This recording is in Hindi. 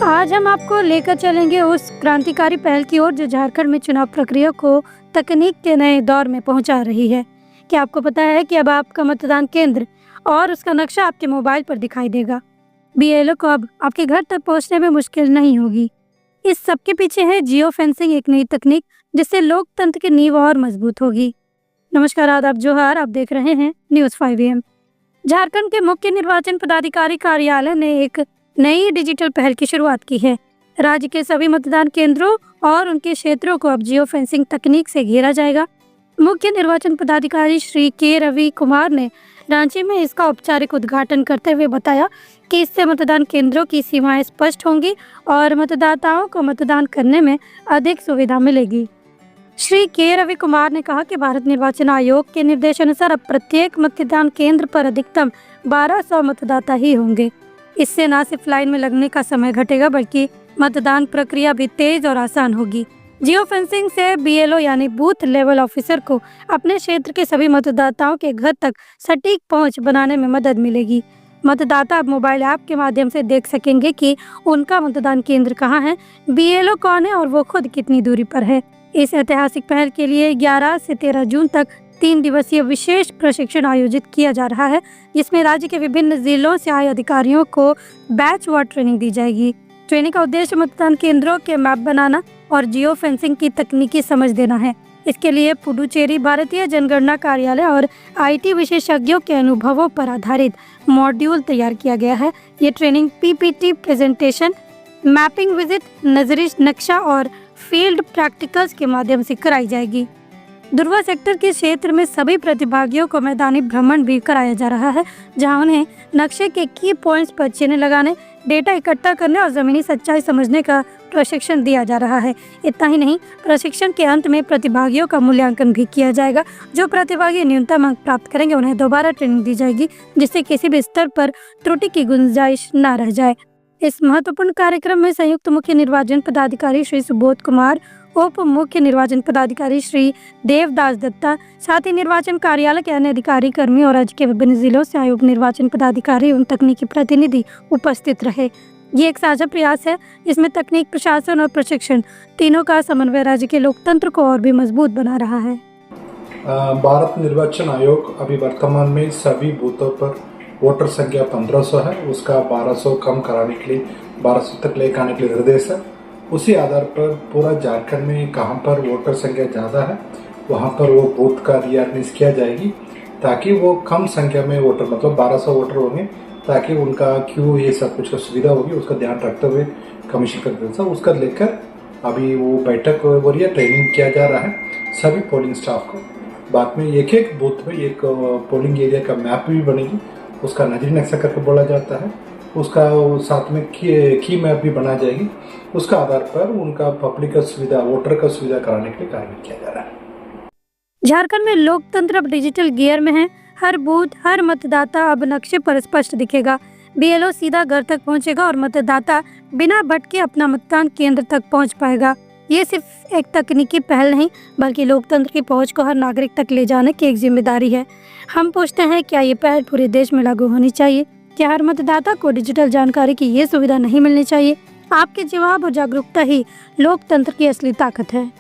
आज हम आपको लेकर चलेंगे उस क्रांतिकारी पहल की ओर जो झारखंड में चुनाव प्रक्रिया को तकनीक के नए दौर में पहुंचा रही है। क्या आपको पता है कि अब आपका मतदान केंद्र और उसका नक्शा आपके मोबाइल पर दिखाई देगा। बीएलओ को अब आपके घर तक पहुंचने में मुश्किल नहीं होगी। इस सब के पीछे है जियो फेंसिंग, एक नई तकनीक जिससे लोकतंत्र की नींव और मजबूत होगी। नमस्कार, आदाब, जोहार। आप देख रहे हैं न्यूज़ 5 AM। झारखंड के मुख्य निर्वाचन पदाधिकारी कार्यालय ने एक नई डिजिटल पहल की शुरुआत की है। राज्य के सभी मतदान केंद्रों और उनके क्षेत्रों को अब जियो फेंसिंग तकनीक से घेरा जाएगा। मुख्य निर्वाचन पदाधिकारी श्री के रवि कुमार ने रांची में इसका औपचारिक उद्घाटन करते हुए बताया कि इससे मतदान केंद्रों की सीमाएं स्पष्ट होंगी और मतदाताओं को मतदान करने में अधिक सुविधा मिलेगी। श्री के रवि कुमार ने कहा कि भारत निर्वाचन आयोग के निर्देशानुसार अब प्रत्येक मतदान केंद्र पर अधिकतम 1200 मतदाता ही होंगे। इससे न सिर्फ लाइन में लगने का समय घटेगा बल्कि मतदान प्रक्रिया भी तेज और आसान होगी। जियो फेंसिंग से बीएलओ यानी बूथ लेवल ऑफिसर को अपने क्षेत्र के सभी मतदाताओं के घर तक सटीक पहुंच बनाने में मदद मिलेगी। मतदाता अब मोबाइल ऐप के माध्यम से देख सकेंगे कि उनका मतदान केंद्र कहाँ है, बीएलओ कौन है और वो खुद कितनी दूरी पर है। इस ऐतिहासिक पहल के लिए 11 से 13 जून तक 3 दिवसीय विशेष प्रशिक्षण आयोजित किया जा रहा है, जिसमें राज्य के विभिन्न जिलों से आए अधिकारियों को बैचवार ट्रेनिंग दी जाएगी। ट्रेनिंग का उद्देश्य मतदान केंद्रों के मैप बनाना और जियो फेंसिंग की तकनीकी समझ देना है। इसके लिए पुडुचेरी भारतीय जनगणना कार्यालय और IT विशेषज्ञों के अनुभवों पर आधारित मॉड्यूल तैयार किया गया है। ये training PPT presentation, mapping visit, नजरी नक्शा और फील्ड प्रैक्टिकल्स के माध्यम से कराई जाएगी। दुर्वा सेक्टर के क्षेत्र में सभी प्रतिभागियों को मैदानी भ्रमण भी कराया जा रहा है, जहां उन्हें नक्शे के की पॉइंट्स पर चिन्ह लगाने, डेटा इकट्ठा करने और जमीनी सच्चाई समझने का प्रशिक्षण दिया जा रहा है। इतना ही नहीं, प्रशिक्षण के अंत में प्रतिभागियों का मूल्यांकन भी किया जाएगा। जो प्रतिभागी न्यूनतम अंक प्राप्त करेंगे उन्हें दोबारा ट्रेनिंग दी जाएगी, जिससे किसी भी स्तर पर त्रुटि की गुंजाइश न रह जाए। इस महत्वपूर्ण कार्यक्रम में संयुक्त मुख्य निर्वाचन पदाधिकारी श्री सुबोध कुमार, उप मुख्य निर्वाचन पदाधिकारी श्री देवदास दत्ता, साथ ही निर्वाचन कार्यालय के अन्य अधिकारी, कर्मी और राज्य के विभिन्न जिलों से आए उप निर्वाचन पदाधिकारी और तकनीकी प्रतिनिधि उपस्थित रहे। ये एक साझा प्रयास है, इसमें तकनीक, प्रशासन और प्रशिक्षण तीनों का समन्वय राज्य के लोकतंत्र को और भी मजबूत बना रहा है। भारत निर्वाचन आयोग अभी वर्तमान में सभी बूथों पर वोटर संख्या 1500 है, उसका 1200 कम कराने के लिए 1200 तक लेकर आने के लिए निर्देश है। उसी आधार पर पूरा झारखंड में कहां पर वोटर संख्या ज़्यादा है वहां पर वो बूथ का रिऑर्गनाइज किया जाएगी, ताकि वो कम संख्या में वोटर, मतलब 1200 वोटर होंगे, ताकि उनका क्यों ये सब कुछ का सुविधा होगी, उसका ध्यान रखते हुए कमीशन का उसका लेकर अभी वो बैठक हो रही है, ट्रेनिंग किया जा रहा है सभी पोलिंग स्टाफ को। बाद में एक एक बूथ में एक पोलिंग एरिया का मैप भी बनेगी, उसका नजरी नक्शा करके बोला जाता है, उसका साथ में की मैप भी बना जाएगी। उसका आधार पर उनका पब्लिक का सुविधा, वोटर का सुविधा कराने के लिए कार्य किया जा रहा है। झारखंड में लोकतंत्र अब डिजिटल गियर में है। हर बूथ, हर मतदाता अब नक्शे पर स्पष्ट दिखेगा। बीएलओ सीधा घर तक पहुंचेगा और मतदाता बिना भटके अपना मतदान केंद्र तक पहुंच पाएगा। ये सिर्फ एक तकनीकी पहल नहीं बल्कि लोकतंत्र की पहुंच को हर नागरिक तक ले जाने की एक जिम्मेदारी है। हम पूछते हैं, क्या ये पहल पूरे देश में लागू होनी चाहिए? क्या हर मतदाता को डिजिटल जानकारी की ये सुविधा नहीं मिलनी चाहिए? आपके जवाब और जागरूकता ही लोकतंत्र की असली ताकत है।